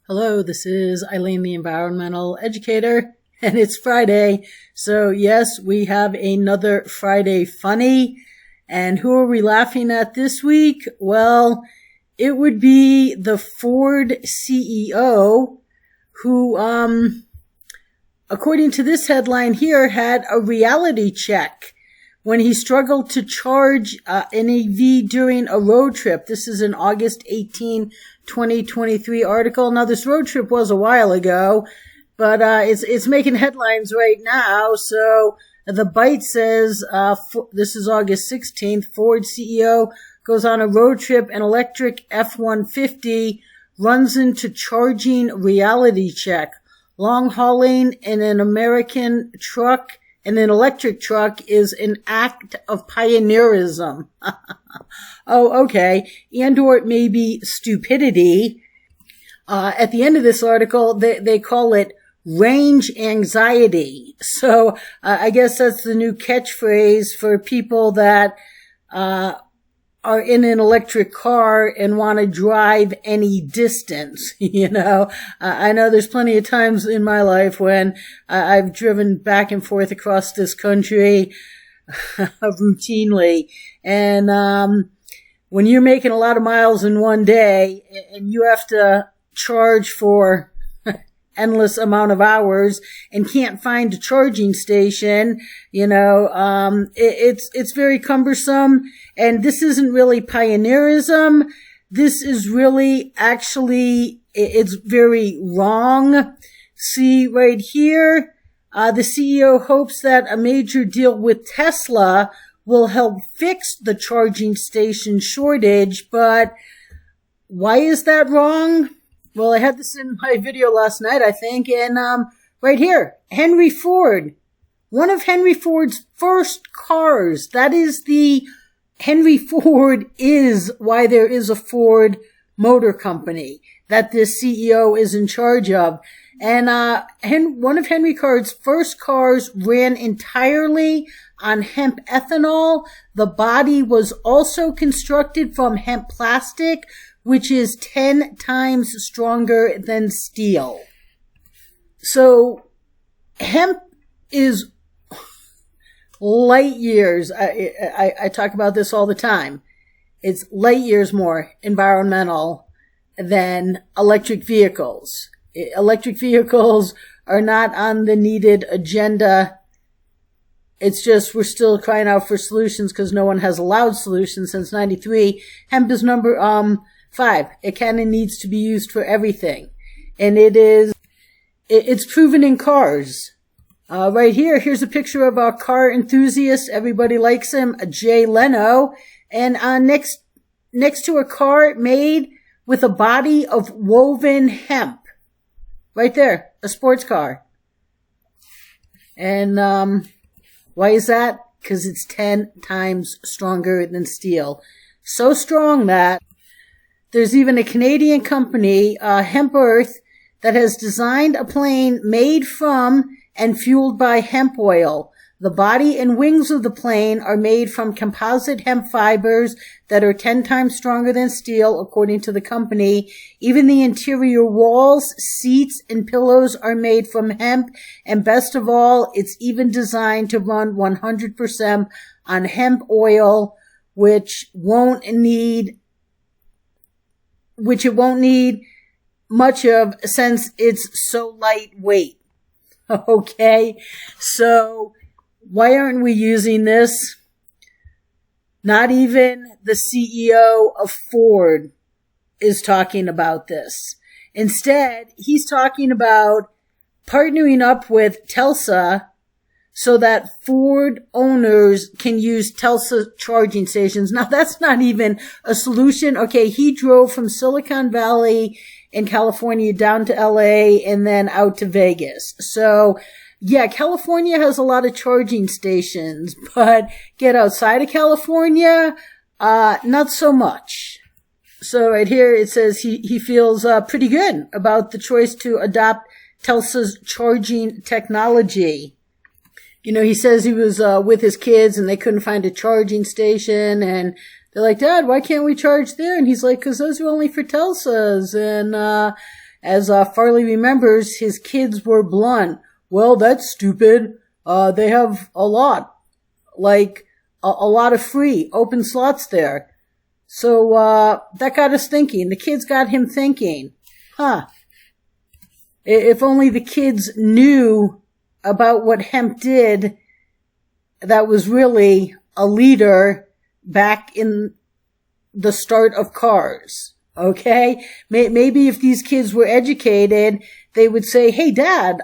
Hello, this is Eileen, the environmental educator, and it's Friday. So yes, we have another Friday funny. And who are we laughing at this week? Well, it would be the Ford CEO who, according to this headline here, had a reality check when he struggled to charge an EV during a road trip. This is an August 18, 2023 article. Now, this road trip was a while ago, but it's making headlines right now. So the Byte says, this is August 16th, Ford CEO goes on a road trip, an electric F-150 runs into charging reality check. Long hauling in an American truck and an electric truck is an act of pioneerism. Oh, okay. And or it may be stupidity. At the end of this article, they call it range anxiety. So I guess that's the new catchphrase for people that are in an electric car and want to drive any distance. I know there's plenty of times in my life when I've driven back and forth across this country routinely. And when you're making a lot of miles in one day and you have to charge for endless amount of hours and can't find a charging station, it's very cumbersome. And this isn't really pioneerism. This is really it's very wrong. See right here, the CEO hopes that a major deal with Tesla will help fix the charging station shortage. But why is that wrong? Well, I had this in my video last night, I think, and right here, Henry Ford, one of Henry Ford's first cars. That is Henry Ford is why there is a Ford Motor Company that this CEO is in charge of. And one of Henry Ford's first cars ran entirely on hemp ethanol. The body was also constructed from hemp plastic, which is 10 times stronger than steel. So hemp is light years. I talk about this all the time. It's light years more environmental than electric vehicles. Electric vehicles are not on the needed agenda. It's just we're still crying out for solutions because no one has allowed solutions since 93. Hemp is number 5. It kind of needs to be used for everything. And it's proven in cars. Right here's a picture of our car enthusiast. Everybody likes him, Jay Leno. And next to a car made with a body of woven hemp. Right there, a sports car. And why is that? Because it's 10 times stronger than steel. So strong that there's even a Canadian company, Hemp Earth, that has designed a plane made from and fueled by hemp oil. The body and wings of the plane are made from composite hemp fibers that are 10 times stronger than steel, according to the company. Even the interior walls, seats, and pillows are made from hemp. And best of all, it's even designed to run 100% on hemp oil, which it won't need much of since it's so lightweight. Okay, so why aren't we using this? Not even the CEO of Ford is talking about this. Instead, he's talking about partnering up with Telsa so that Ford owners can use Telsa charging stations. Now, that's not even a solution. Okay, he drove from Silicon Valley in California down to LA and then out to Vegas. So, yeah, California has a lot of charging stations, but get outside of California, not so much. So right here it says he feels pretty good about the choice to adopt Telsa's charging technology. He says he was with his kids and they couldn't find a charging station, and they're like, Dad, why can't we charge there? And he's like, because those are only for Telsas. And As Farley remembers, his kids were blunt. Well, that's stupid. They have a lot. Like, a lot of free, open slots there. So, that got us thinking. The kids got him thinking. If only the kids knew about what Hemp did, that was really a leader back in the start of cars. Okay? Maybe if these kids were educated, they would say, hey, Dad,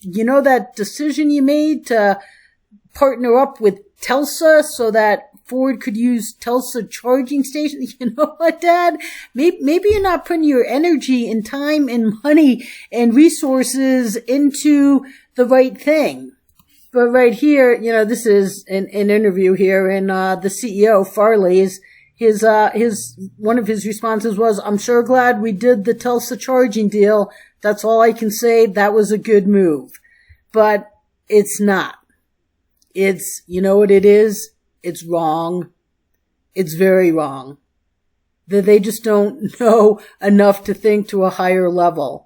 you know that decision you made to partner up with Telsa so that Ford could use Telsa charging stations? You know what, Dad? Maybe you're not putting your energy and time and money and resources into the right thing. But right here, you know, this is an interview here, and the CEO, Farley's, one of his responses was, I'm sure glad we did the Telsa charging deal. That's all I can say. That was a good move. But it's not. It's, you know what it is? It's wrong. It's very wrong. That they just don't know enough to think to a higher level.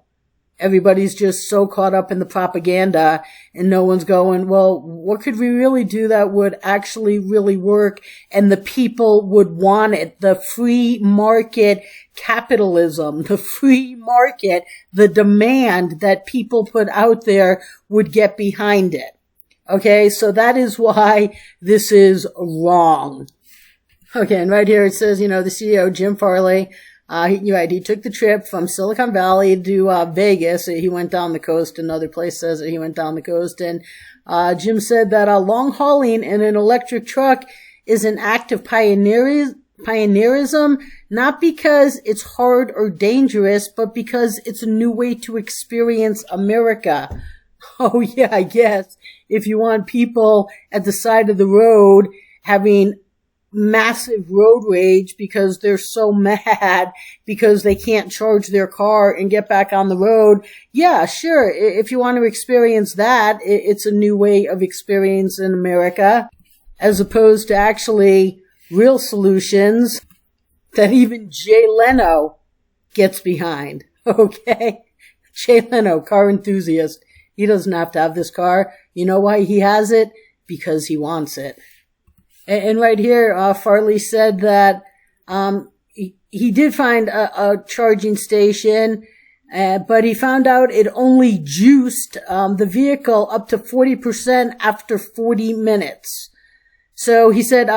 Everybody's just so caught up in the propaganda, and no one's going, well, what could we really do that would actually really work and the people would want it? The free market capitalism, the free market, the demand that people put out there would get behind it. Okay, so that is why this is wrong. Okay, and right here it says, you know, the CEO, Jim Farley, he took the trip from Silicon Valley to Vegas. He went down the coast. Another place says that he went down the coast. And Jim said that long hauling in an electric truck is an act of pioneerism, not because it's hard or dangerous, but because it's a new way to experience America. Oh, yeah, I guess. If you want people at the side of the road having massive road rage because they're so mad because they can't charge their car and get back on the road. Yeah, sure. If you want to experience that, it's a new way of experiencing America, as opposed to actually real solutions that even Jay Leno gets behind. Okay? Jay Leno, car enthusiast. He doesn't have to have this car. You know why he has it? Because he wants it. And right here, Farley said that he did find a charging station, but he found out it only juiced the vehicle up to 40% after 40 minutes. So he said,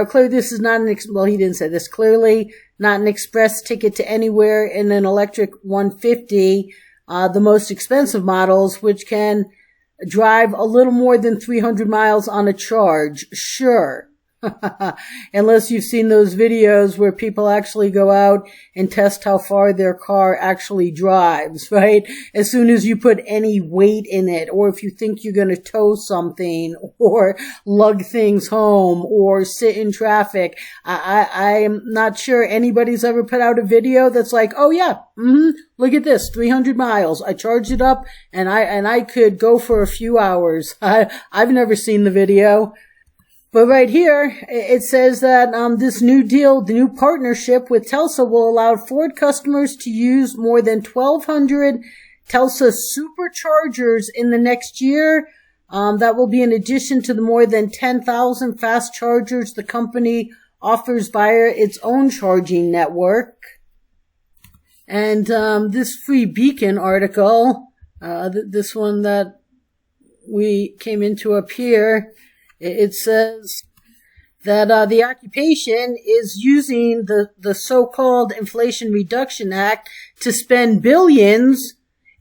clearly this is not he didn't say this, clearly not an express ticket to anywhere in an electric 150, the most expensive models, which can drive a little more than 300 miles on a charge. Sure. Unless you've seen those videos where people actually go out and test how far their car actually drives, right? As soon as you put any weight in it, or if you think you're going to tow something, or lug things home, or sit in traffic, I'm not sure anybody's ever put out a video that's like, oh yeah, look at this, 300 miles. I charged it up, and I could go for a few hours. I've never seen the video. But right here, it says that this new deal, the new partnership with Telsa, will allow Ford customers to use more than 1,200 Telsa superchargers in the next year. That will be in addition to the more than 10,000 fast chargers the company offers via its own charging network. And this Free Beacon article, this one that we came into up here, it says that the occupation is using the so-called Inflation Reduction Act to spend billions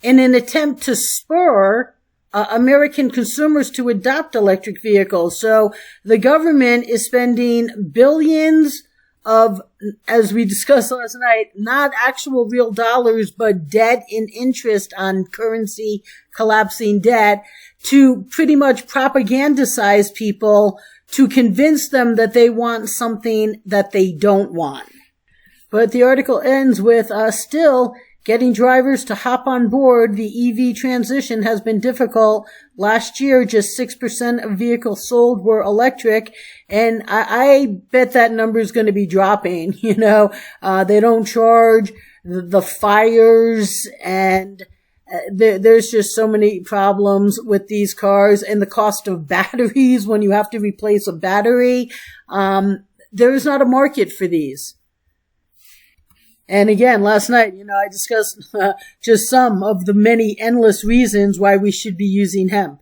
in an attempt to spur American consumers to adopt electric vehicles. So the government is spending billions of, as we discussed last night, not actual real dollars, but debt and interest on currency collapsing debt, to pretty much propagandize people to convince them that they want something that they don't want. But the article ends with, still, getting drivers to hop on board the EV transition has been difficult. Last year, just 6% of vehicles sold were electric, and I bet that number is going to be dropping. They don't charge. the fires, and there's just so many problems with these cars, and the cost of batteries when you have to replace a battery. There is not a market for these. And again, last night, I discussed just some of the many endless reasons why we should be using hemp,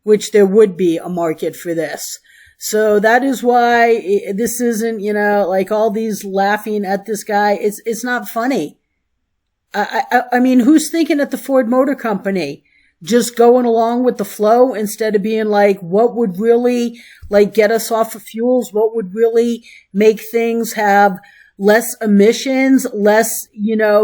which there would be a market for this. So that is why this isn't, like all these laughing at this guy. It's not funny. I mean, who's thinking at the Ford Motor Company? Just going along with the flow instead of being like, what would really get us off of fuels? What would really make things have less emissions, less,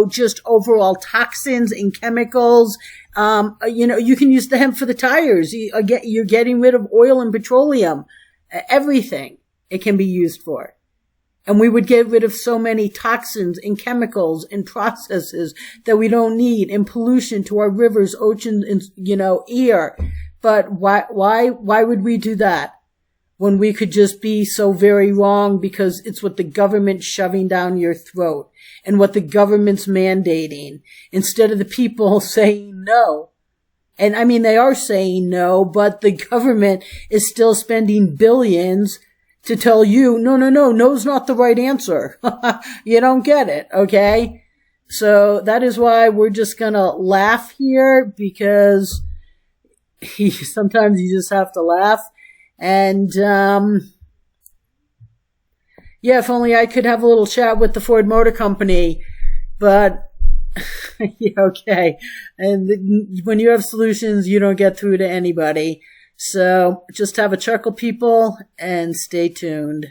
just overall toxins and chemicals? You can use the hemp for the tires. You're getting rid of oil and petroleum. Everything it can be used for. And we would get rid of so many toxins and chemicals and processes that we don't need, and pollution to our rivers, oceans, and, air. But why would we do that when we could just be so very wrong because it's what the government's shoving down your throat and what the government's mandating instead of the people saying no? And I mean, they are saying no, but the government is still spending billions to tell you, no's not the right answer. You don't get it, okay? So that is why we're just gonna laugh here, because sometimes you just have to laugh. And, if only I could have a little chat with the Ford Motor Company, but yeah, okay. And when you have solutions, you don't get through to anybody. So just have a chuckle, people, and stay tuned.